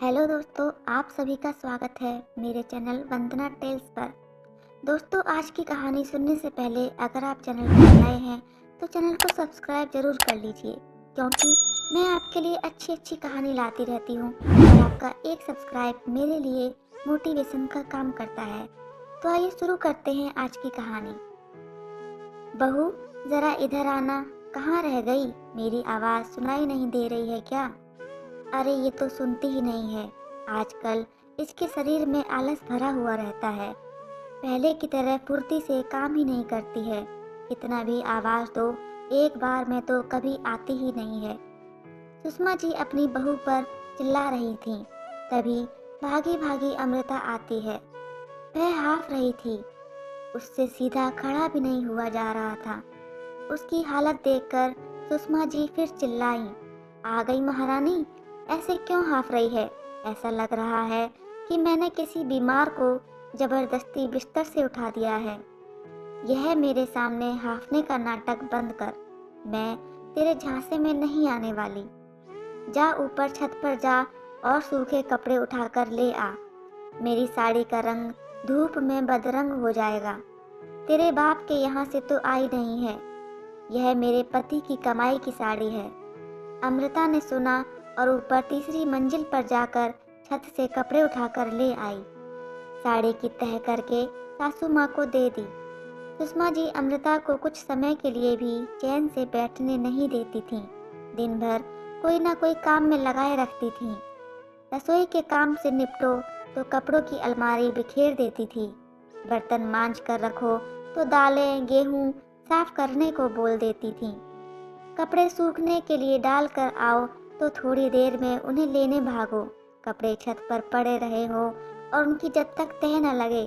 Hello दोस्तों, आप सभी का स्वागत है मेरे चैनल वंदना टेल्स पर। दोस्तों, आज की कहानी सुनने से पहले अगर आप चैनल पर नए हैं तो चैनल को सब्सक्राइब जरूर कर लीजिए, क्योंकि मैं आपके लिए अच्छी अच्छी कहानी लाती रहती हूँ और आपका एक सब्सक्राइब मेरे लिए मोटिवेशन का काम करता है। तो आइए शुरू करते हैं आज की कहानी। बहू, जरा इधर आना। कहाँ रह गई? मेरी आवाज़ सुनाई नहीं दे रही है क्या? अरे ये तो सुनती ही नहीं है। आजकल इसके शरीर में आलस भरा हुआ रहता है। पहले की तरह फुर्ती से काम ही नहीं करती है। कितना भी आवाज़ दो, एक बार में तो कभी आती ही नहीं है। सुषमा जी अपनी बहू पर चिल्ला रही थीं। तभी भागी भागी अमृता आती है। वह हाफ रही थी। उससे सीधा खड़ा भी नहीं हुआ जा रहा था। उसकी हालत देखकर सुषमा जी फिर चिल्लाई, आ गई महारानी? ऐसे क्यों हाफ रही है? ऐसा लग रहा है कि मैंने किसी बीमार को जबरदस्ती बिस्तर से उठा दिया है। यह मेरे सामने हाफने का नाटक बंद कर। मैं तेरे झांसे में नहीं आने वाली। जा ऊपर छत पर जा और सूखे कपड़े उठाकर ले आ। मेरी साड़ी का रंग धूप में बदरंग हो जाएगा। तेरे बाप के यहाँ से तो आई नहीं है। यह मेरे पति की कमाई की साड़ी है। अमृता ने सुना और ऊपर तीसरी मंजिल पर जाकर छत से कपड़े उठाकर ले आई। साड़ी की तह करके सासू माँ को दे दी। सुषमा जी अमृता को कुछ समय के लिए भी चैन से बैठने नहीं देती थीं। दिन भर कोई ना कोई काम में लगाए रखती थीं। रसोई के काम से निपटो तो कपड़ों की अलमारी बिखेर देती थी। बर्तन मांज कर रखो तो दालें गेहूँ साफ करने को बोल देती थीं। कपड़े सूखने के लिए डाल कर आओ तो थोड़ी देर में उन्हें लेने भागो। कपड़े छत पर पड़े रहे हो और उनकी जब तक तह न लगे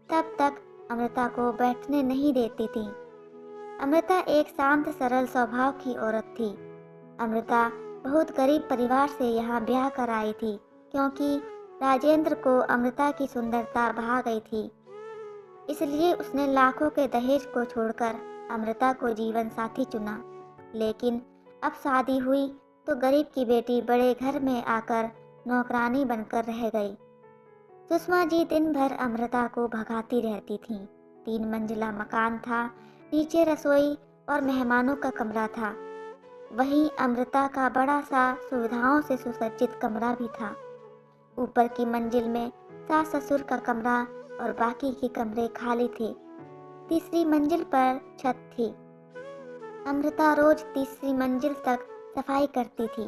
तब तक अमृता को बैठने नहीं देती थी। अमृता एक शांत सरल स्वभाव की औरत थी। अमृता बहुत गरीब परिवार से यहाँ ब्याह कर आई थी, क्योंकि राजेंद्र को अमृता की सुंदरता भा गई थी। इसलिए उसने लाखों के दहेज को छोड़कर अमृता को जीवन साथी चुना। लेकिन अब शादी हुई तो गरीब की बेटी बड़े घर में आकर नौकरानी बनकर रह गई। सुषमा जी दिन भर अमृता को भगाती रहती थीं। 3 मंजिला मकान था। नीचे रसोई और मेहमानों का कमरा था। वहीं अमृता का बड़ा सा सुविधाओं से सुसज्जित कमरा भी था। ऊपर की मंजिल में सास ससुर का कमरा और बाकी के कमरे खाली थे। तीसरी मंजिल पर छत थी। अमृता रोज तीसरी मंजिल तक सफाई करती थी।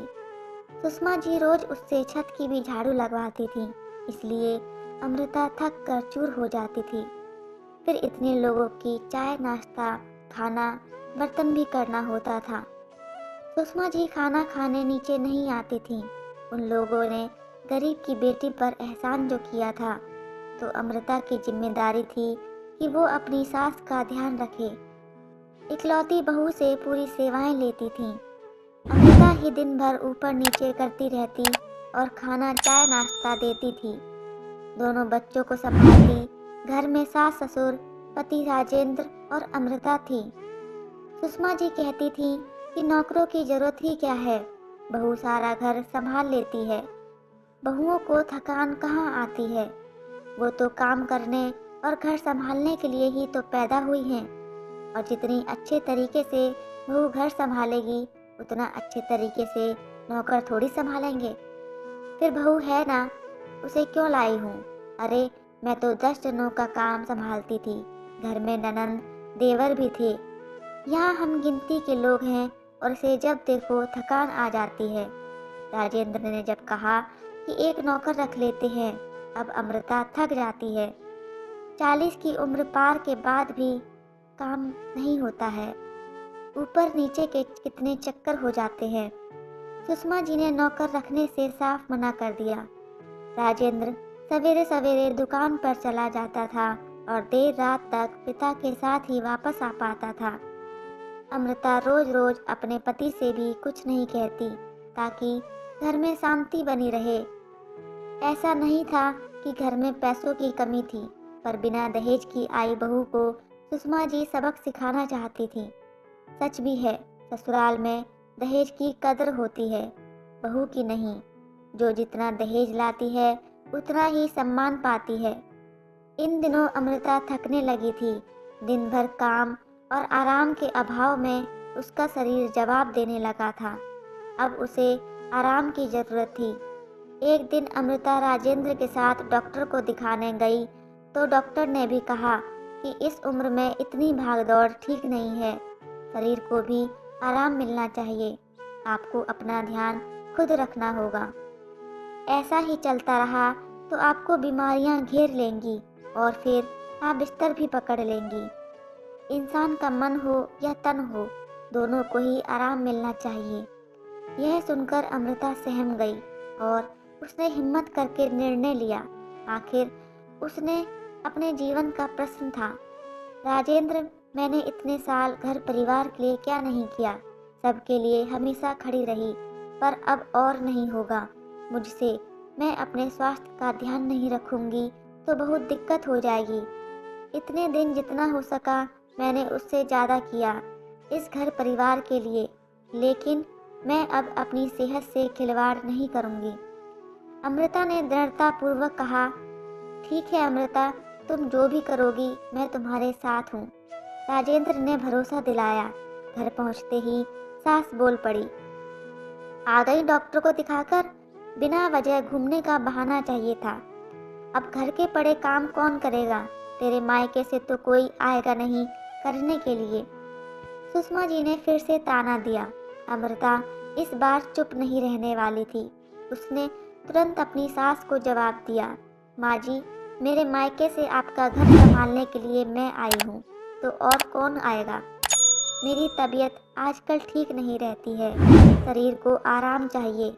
सुषमा जी रोज उससे छत की भी झाड़ू लगवाती थी, इसलिए अमृता थक कर चूर हो जाती थी। फिर इतने लोगों की चाय नाश्ता खाना बर्तन भी करना होता था। सुषमा जी खाना खाने नीचे नहीं आती थीं। उन लोगों ने गरीब की बेटी पर एहसान जो किया था, तो अमृता की जिम्मेदारी थी कि वो अपनी सास का ध्यान रखे। इकलौती बहू से पूरी सेवाएं लेती थीं। अमृता ही दिन भर ऊपर नीचे करती रहती और खाना चाय नाश्ता देती थी। दोनों बच्चों को संभालती। घर में सास ससुर पति राजेंद्र और अमृता थी। सुषमा जी कहती थी कि नौकरों की जरूरत ही क्या है, बहू सारा घर संभाल लेती है। बहुओं को थकान कहाँ आती है? वो तो काम करने और घर संभालने के लिए ही तो पैदा हुई हैं। और जितनी अच्छे तरीके से बहू घर संभालेगी, उतना अच्छे तरीके से नौकर थोड़ी संभालेंगे। फिर बहू है ना, उसे क्यों लाई हूँ? अरे मैं तो 10 जनों का काम संभालती थी। घर में ननंद देवर भी थे। यहाँ हम गिनती के लोग हैं और इसे जब देखो थकान आ जाती है। राजेंद्र ने जब कहा कि एक नौकर रख लेते हैं, अब अमृता थक जाती है। 40 की उम्र पार के बाद भी काम नहीं होता है। ऊपर नीचे के कितने चक्कर हो जाते हैं। सुषमा जी ने नौकर रखने से साफ मना कर दिया। राजेंद्र सवेरे सवेरे दुकान पर चला जाता था और देर रात तक पिता के साथ ही वापस आ पाता था। अमृता रोज रोज अपने पति से भी कुछ नहीं कहती, ताकि घर में शांति बनी रहे। ऐसा नहीं था कि घर में पैसों की कमी थी, पर बिना दहेज की आई बहू को सुषमा जी सबक सिखाना चाहती थी। सच भी है, ससुराल में दहेज की कदर होती है, बहू की नहीं। जो जितना दहेज लाती है उतना ही सम्मान पाती है। इन दिनों अमृता थकने लगी थी। दिन भर काम और आराम के अभाव में उसका शरीर जवाब देने लगा था। अब उसे आराम की ज़रूरत थी। एक दिन अमृता राजेंद्र के साथ डॉक्टर को दिखाने गई तो डॉक्टर ने भी कहा कि इस उम्र में इतनी भागदौड़ ठीक नहीं है, शरीर को भी आराम मिलना चाहिए, आपको अपना ध्यान खुद रखना होगा। ऐसा ही चलता रहा तो आपको बीमारियां घेर लेंगी और फिर आप बिस्तर भी पकड़ लेंगी। इंसान का मन हो या तन हो, दोनों को ही आराम मिलना चाहिए। यह सुनकर अमृता सहम गई और उसने हिम्मत करके निर्णय लिया। आखिर उसने अपने जीवन का प्रश्न था, राजेंद्र, मैंने इतने साल घर परिवार के लिए क्या नहीं किया, सबके लिए हमेशा खड़ी रही, पर अब और नहीं होगा मुझसे। मैं अपने स्वास्थ्य का ध्यान नहीं रखूंगी तो बहुत दिक्कत हो जाएगी। इतने दिन जितना हो सका मैंने उससे ज़्यादा किया इस घर परिवार के लिए, लेकिन मैं अब अपनी सेहत से खिलवाड़ नहीं करूंगी। अमृता ने दृढ़तापूर्वक कहा, ठीक है अमृता, तुम जो भी करोगी मैं तुम्हारे साथ हूँ। राजेंद्र ने भरोसा दिलाया। घर पहुँचते ही सास बोल पड़ी, आ गई डॉक्टर को दिखाकर? बिना वजह घूमने का बहाना चाहिए था। अब घर के पड़े काम कौन करेगा? तेरे मायके से तो कोई आएगा नहीं करने के लिए। सुषमा जी ने फिर से ताना दिया। अमृता इस बार चुप नहीं रहने वाली थी। उसने तुरंत अपनी सास को जवाब दिया, माँ जी, मेरे मायके से आपका घर संभालने के लिए मैं आई हूँ, तो और कौन आएगा? मेरी तबीयत आजकल ठीक नहीं रहती है, शरीर को आराम चाहिए।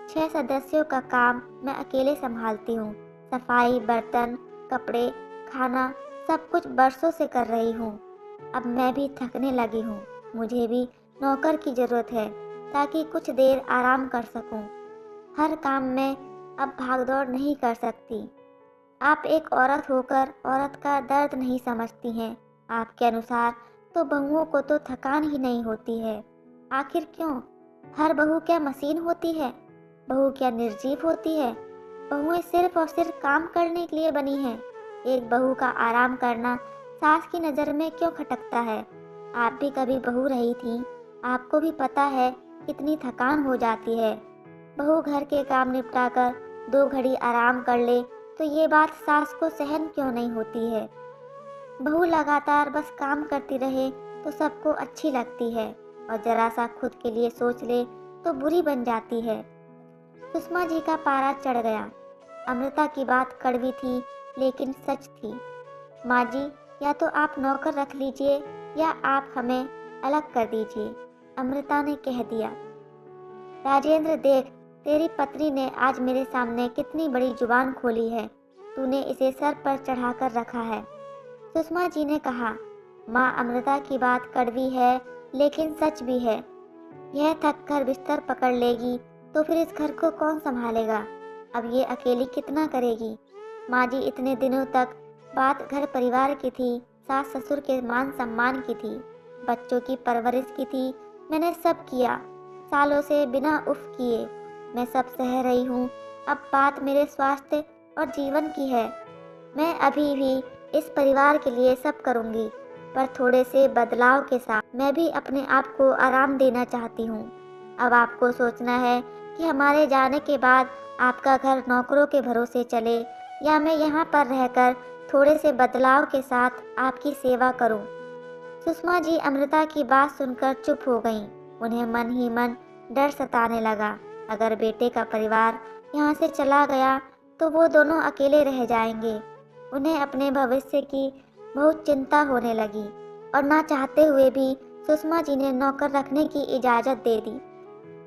6 सदस्यों का काम मैं अकेले संभालती हूँ। सफाई, बर्तन, कपड़े, खाना सब कुछ बरसों से कर रही हूँ। अब मैं भी थकने लगी हूँ। मुझे भी नौकर की ज़रूरत है ताकि कुछ देर आराम कर सकूँ। हर काम में अब भागदौड़ नहीं कर सकती। आप एक औरत होकर औरत का दर्द नहीं समझती हैं। आपके अनुसार तो बहुओं को तो थकान ही नहीं होती है। आखिर क्यों? हर बहू क्या मशीन होती है? बहू क्या निर्जीव होती है? बहुएं सिर्फ और सिर्फ काम करने के लिए बनी हैं। एक बहू का आराम करना सास की नज़र में क्यों खटकता है? आप भी कभी बहू रही थी, आपको भी पता है कितनी थकान हो जाती है। बहू घर के काम निपटाकर 2 घड़ी आराम कर ले तो ये बात सास को सहन क्यों नहीं होती है? बहू लगातार बस काम करती रहे तो सबको अच्छी लगती है और जरा सा खुद के लिए सोच ले तो बुरी बन जाती है। सुषमा जी का पारा चढ़ गया। अमृता की बात कड़वी थी लेकिन सच थी। माँ जी, या तो आप नौकर रख लीजिए या आप हमें अलग कर दीजिए, अमृता ने कह दिया। राजेंद्र, देख, तेरी पत्नी ने आज मेरे सामने कितनी बड़ी जुबान खोली है, तूने इसे सर पर चढ़ाकर रखा है। सुषमा जी ने कहा, माँ, अमृता की बात कड़वी है लेकिन सच भी है। यह थक कर बिस्तर पकड़ लेगी तो फिर इस घर को कौन संभालेगा? अब ये अकेली कितना करेगी? माँ जी, इतने दिनों तक बात घर परिवार की थी, सास ससुर के मान सम्मान की थी, बच्चों की परवरिश की थी। मैंने सब किया, सालों से बिना उफ किए मैं सब सह रही हूँ। अब बात मेरे स्वास्थ्य और जीवन की है। मैं अभी भी इस परिवार के लिए सब करूँगी, पर थोड़े से बदलाव के साथ। मैं भी अपने आप को आराम देना चाहती हूँ। अब आपको सोचना है कि हमारे जाने के बाद आपका घर नौकरों के भरोसे चले या मैं यहाँ पर रहकर थोड़े से बदलाव के साथ आपकी सेवा करूँ। सुषमा जी अमृता की बात सुनकर चुप हो गईं। उन्हें मन ही मन डर सताने लगा। अगर बेटे का परिवार यहाँ से चला गया तो वो दोनों अकेले रह जाएंगे। उन्हें अपने भविष्य की बहुत चिंता होने लगी और ना चाहते हुए भी सुषमा जी ने नौकर रखने की इजाज़त दे दी।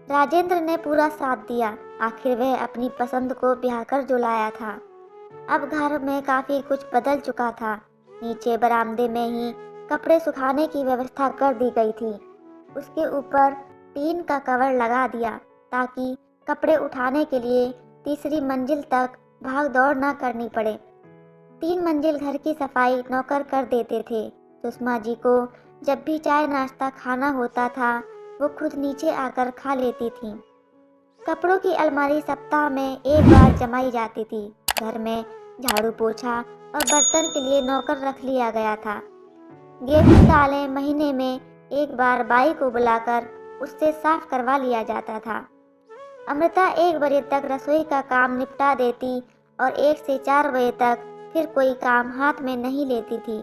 राजेंद्र ने पूरा साथ दिया। आखिर वह अपनी पसंद को ब्याह कर जो लाया था। अब घर में काफ़ी कुछ बदल चुका था। नीचे बरामदे में ही कपड़े सुखाने की व्यवस्था कर दी गई थी। उसके ऊपर टीन का कवर लगा दिया ताकि कपड़े उठाने के लिए तीसरी मंजिल तक भाग दौड़ न करनी पड़े। 3 मंजिल घर की सफाई नौकर कर देते थे। सुषमा जी को जब भी चाय नाश्ता खाना होता था वो खुद नीचे आकर खा लेती थी। कपड़ों की अलमारी सप्ताह में एक बार जमाई जाती थी। घर में झाड़ू पोछा और बर्तन के लिए नौकर रख लिया गया था। गेहूं दालें महीने में एक बार बाई को बुलाकर उससे साफ करवा लिया जाता था। अमृता 1 बजे तक रसोई का काम निपटा देती और 1 से 4 बजे तक फिर कोई काम हाथ में नहीं लेती थी।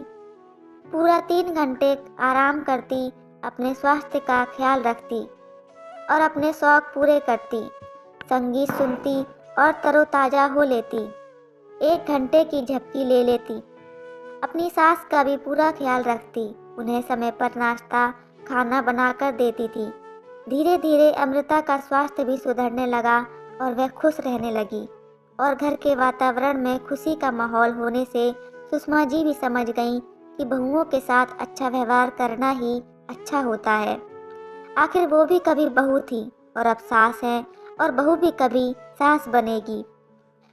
पूरा 3 घंटे आराम करती, अपने स्वास्थ्य का ख्याल रखती और अपने शौक पूरे करती। संगीत सुनती और तरोताज़ा हो लेती। 1 घंटे की झपकी ले लेती। अपनी सास का भी पूरा ख्याल रखती। उन्हें समय पर नाश्ता खाना बनाकर देती थी। धीरे धीरे अमृता का स्वास्थ्य भी सुधरने लगा और वह खुश रहने लगी और घर के वातावरण में खुशी का माहौल होने से सुषमा जी भी समझ गईं कि बहुओं के साथ अच्छा व्यवहार करना ही अच्छा होता है। आखिर वो भी कभी बहू थी और अब सास है और बहू भी कभी सास बनेगी।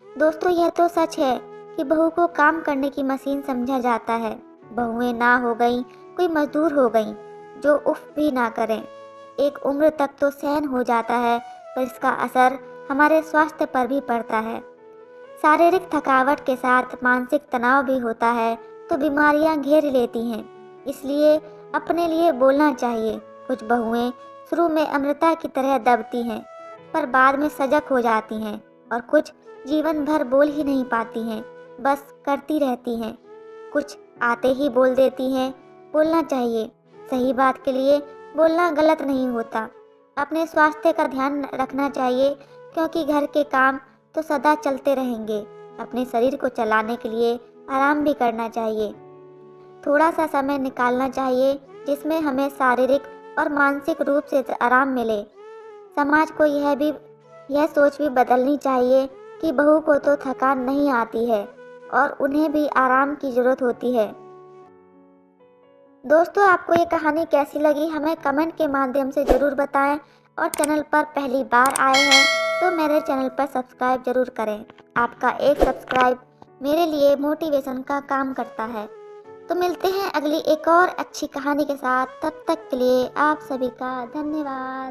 दोस्तों, यह तो सच है कि बहू को काम करने की मशीन समझा जाता है। बहुएं ना हो गई, कोई मजदूर हो गई जो उफ भी ना करें। एक उम्र तक तो सहन हो जाता है, पर इसका असर हमारे स्वास्थ्य पर भी पड़ता है। शारीरिक थकावट के साथ मानसिक तनाव भी होता है तो बीमारियां घेर लेती हैं। इसलिए अपने लिए बोलना चाहिए। कुछ बहुएं शुरू में अमृता की तरह दबती हैं, पर बाद में सजग हो जाती हैं और कुछ जीवन भर बोल ही नहीं पाती हैं, बस करती रहती हैं। कुछ आते ही बोल देती हैं। बोलना चाहिए। सही बात के लिए बोलना गलत नहीं होता। अपने स्वास्थ्य का ध्यान रखना चाहिए क्योंकि घर के काम तो सदा चलते रहेंगे। अपने शरीर को चलाने के लिए आराम भी करना चाहिए। थोड़ा सा समय निकालना चाहिए जिसमें हमें शारीरिक और मानसिक रूप से आराम मिले। समाज को यह सोच भी बदलनी चाहिए कि बहू को तो थकान नहीं आती है और उन्हें भी आराम की ज़रूरत होती है। दोस्तों, आपको ये कहानी कैसी लगी हमें कमेंट के माध्यम से ज़रूर बताएं और चैनल पर पहली बार आए हैं तो मेरे चैनल पर सब्सक्राइब ज़रूर करें। आपका एक सब्सक्राइब मेरे लिए मोटिवेशन का काम करता है। तो मिलते हैं अगली एक और अच्छी कहानी के साथ। तब तक के लिए आप सभी का धन्यवाद।